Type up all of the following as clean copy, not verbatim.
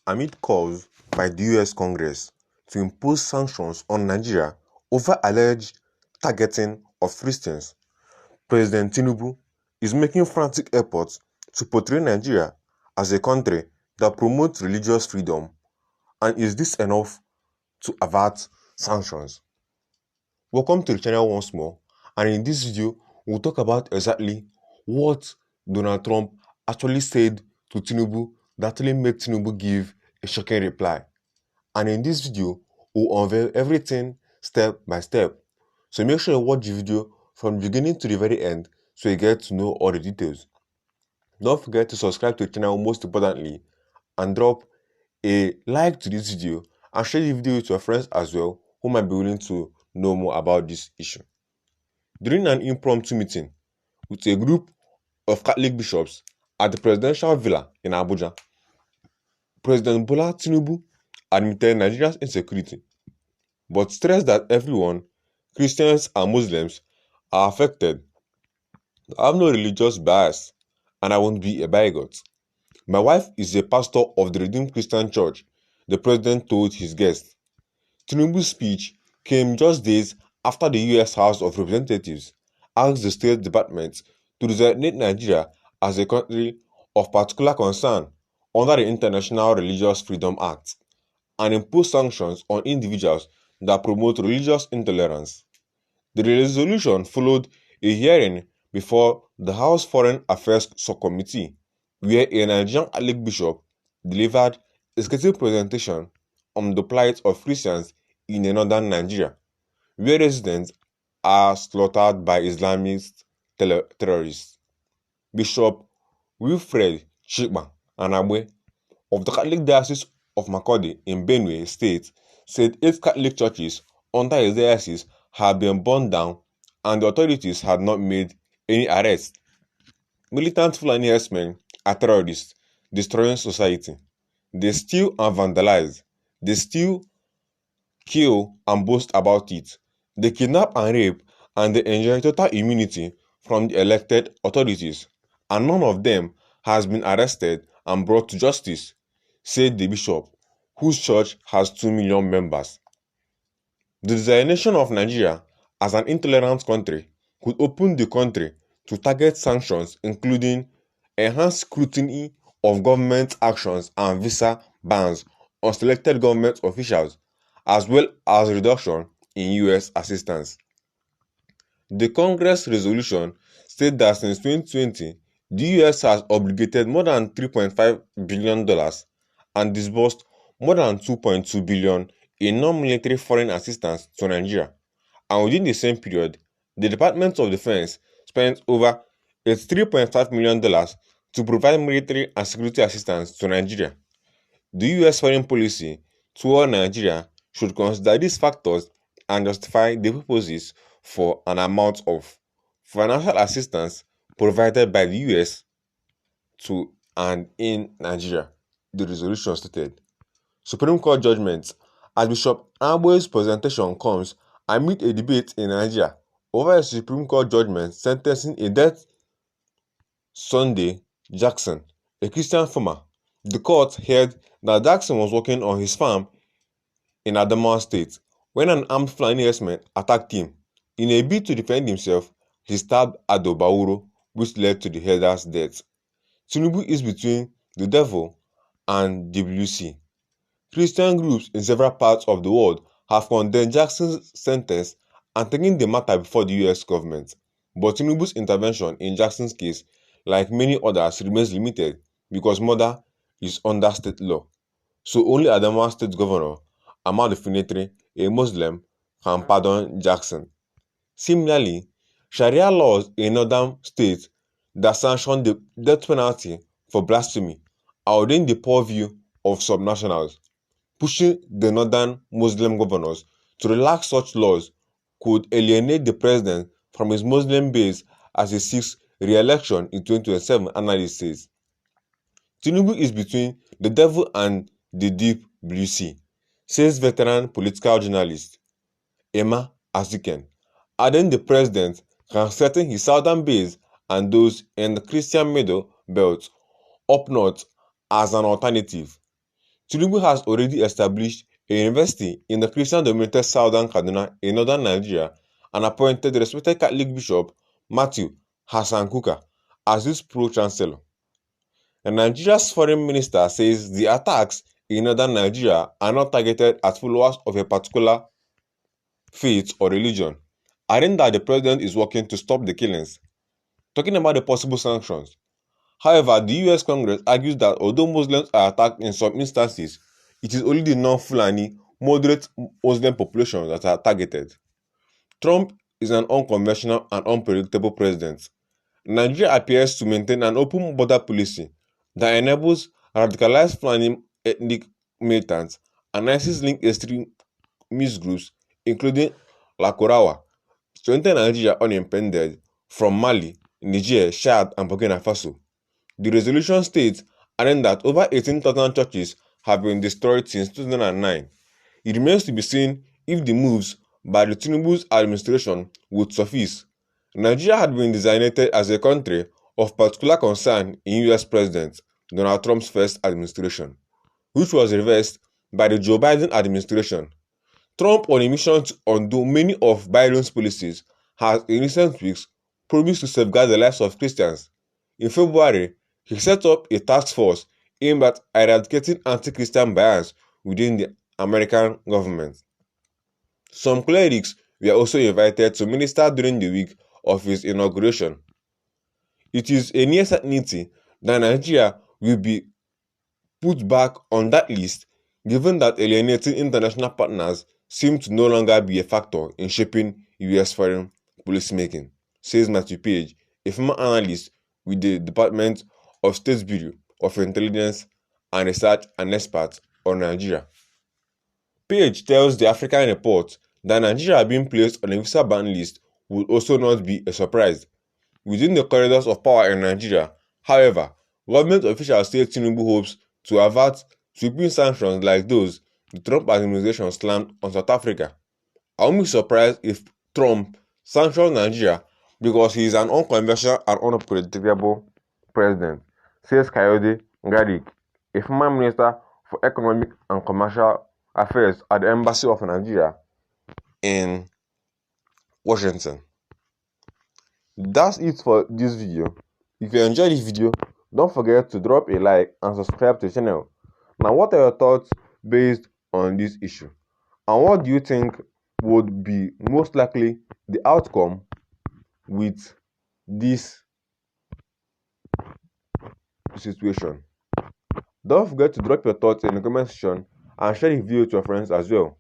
amid calls by the US Congress to impose sanctions on Nigeria over alleged targeting of Christians. President Tinubu is making frantic efforts to portray Nigeria as a country that promotes religious freedom, and is this enough to avert sanctions? Welcome to the channel once more, and in this video we'll talk about exactly what Donald Trump actually said to Tinubu that actually made Tinubu give a shocking reply. And in this video we'll unveil everything step by step, so make sure you watch the video from the beginning to the very end so you get to know all the details. Don't forget to subscribe to the channel, most importantly, and drop a like to this video and share the video with your friends as well who might be willing to know more about this issue. During an impromptu meeting with a group of Catholic bishops at the presidential villa in Abuja, President Bola Tinubu admitted Nigeria's insecurity, but stressed that everyone, Christians and Muslims, are affected. I have no religious bias, and I won't be a bigot. My wife is a pastor of the Redeemed Christian Church, the president told his guests. Tinubu's speech came just days after the U.S. House of Representatives asked the State Department to designate Nigeria as a country of particular concern under the International Religious Freedom Act and impose sanctions on individuals that promote religious intolerance. The resolution followed a hearing before the House Foreign Affairs Subcommittee, where a Nigerian Catholic bishop delivered a sketchy presentation on the plight of Christians in northern Nigeria, where residents are slaughtered by Islamist terrorists. Bishop Wilfred Chikma Anab of the Catholic Diocese of Makurdi in Benue State said 8 Catholic churches under his diocese had been burned down and the authorities had not made any arrests. Militant Fulani Herdsmen are terrorists destroying society. They steal and vandalize. They steal, kill and boast about it. They kidnap and rape, and they enjoy total immunity from the elected authorities, and none of them has been arrested and brought to justice, said the bishop, whose church has 2 million members. The designation of Nigeria as an intolerant country could open the country to target sanctions, including enhanced scrutiny of government actions and visa bans on selected government officials, as well as reduction in U.S. assistance. The Congress resolution stated that since 2020, the U.S. has obligated more than $3.5 billion and disbursed more than $2.2 billion in non-military foreign assistance to Nigeria, and within the same period, the Department of Defense spent over $83.5 million to provide military and security assistance to Nigeria. The U.S. foreign policy toward Nigeria should consider these factors and justify the purposes for an amount of financial assistance provided by the U.S. to and in Nigeria, the resolution stated. Supreme Court judgment. Archbishop Anab's presentation comes amid a debate in Nigeria over a Supreme Court judgment sentencing a death Sunday Jackson, a Christian farmer. The court heard that Jackson was working on his farm in Adamawa State when an armed Fulani herdsman attacked him. In a bid to defend himself, he stabbed Ado Bauro, which led to the herder's death. Tinubu is between the devil and WC. Christian groups in several parts of the world have condemned Jackson's sentence and taken the matter before the U.S. government. But Tinubu's intervention in Jackson's case, like many others, remains limited because murder is under state law. So only Adamawa State Governor Ahmad Tinubu, a Muslim, can pardon Jackson. Similarly, Sharia laws in northern states that sanction the death penalty for blasphemy are within the purview of subnationals. Pushing the northern Muslim governors to relax such laws could alienate the president from his Muslim base as he seeks re-election in 2027, analyst says. Tinubu is between the devil and the deep blue sea, says veteran political journalist Emma Aziken, adding the president can threaten his southern base and those in the Christian middle belt up north as an alternative. Tinubu has already established a university in the Christian-dominated southern Kaduna in northern Nigeria and appointed the respected Catholic Bishop Matthew Hassan Kuka as his pro-chancellor. And Nigeria's foreign minister says the attacks in northern Nigeria are not targeted at followers of a particular faith or religion, adding that the president is working to stop the killings. Talking about the possible sanctions, however, the US Congress argues that although Muslims are attacked in some instances, it is only the non-Fulani, moderate Muslim populations that are targeted. Trump is an unconventional and unpredictable president. Nigeria appears to maintain an open border policy that enables radicalized Fulani ethnic militants and ISIS-linked extremist groups, including Lakorawa, to enter Nigeria unimpeded from Mali, Niger, Chad, and Burkina Faso. The resolution states adding that over 18,000 churches have been destroyed since 2009. It remains to be seen if the moves by the Tinubu's administration would suffice. Nigeria had been designated as a country of particular concern in US President Donald Trump's first administration, which was reversed by the Joe Biden administration. Trump, on a mission to undo many of Biden's policies, has in recent weeks promised to safeguard the lives of Christians. In February, he set up a task force aimed at eradicating anti-Christian bias within the American government. Some clerics were also invited to minister during the week of his inauguration. It is a near certainty that Nigeria will be put back on that list, given that alienating international partners seem to no longer be a factor in shaping US foreign policymaking, says Matthew Page, a former analyst with the Department of State's Bureau of Intelligence and Research and expert on Nigeria. Page tells the African Report that Nigeria being placed on a visa ban list would also not be a surprise. Within the corridors of power in Nigeria, however, government officials say Tinubu hopes to avert sweeping sanctions like those the Trump administration slammed on South Africa. I won't be surprised if Trump sanctions Nigeria because he is an unconventional and unpredictable president, says Kayode Ngadik, a former minister for economic and commercial affairs at the Embassy of Nigeria in Washington. That's it for this video. If you enjoyed this video, don't forget to drop a like and subscribe to the channel. Now, what are your thoughts based on this issue? And what do you think would be most likely the outcome with this situation? Don't forget to drop your thoughts in the comment section and share the video to your friends as well.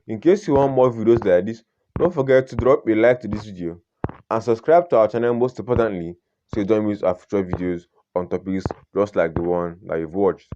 In case you want more videos like this, don't forget to drop a like to this video and subscribe to our channel, most importantly, so you don't miss our future videos on topics just like the one that you've watched.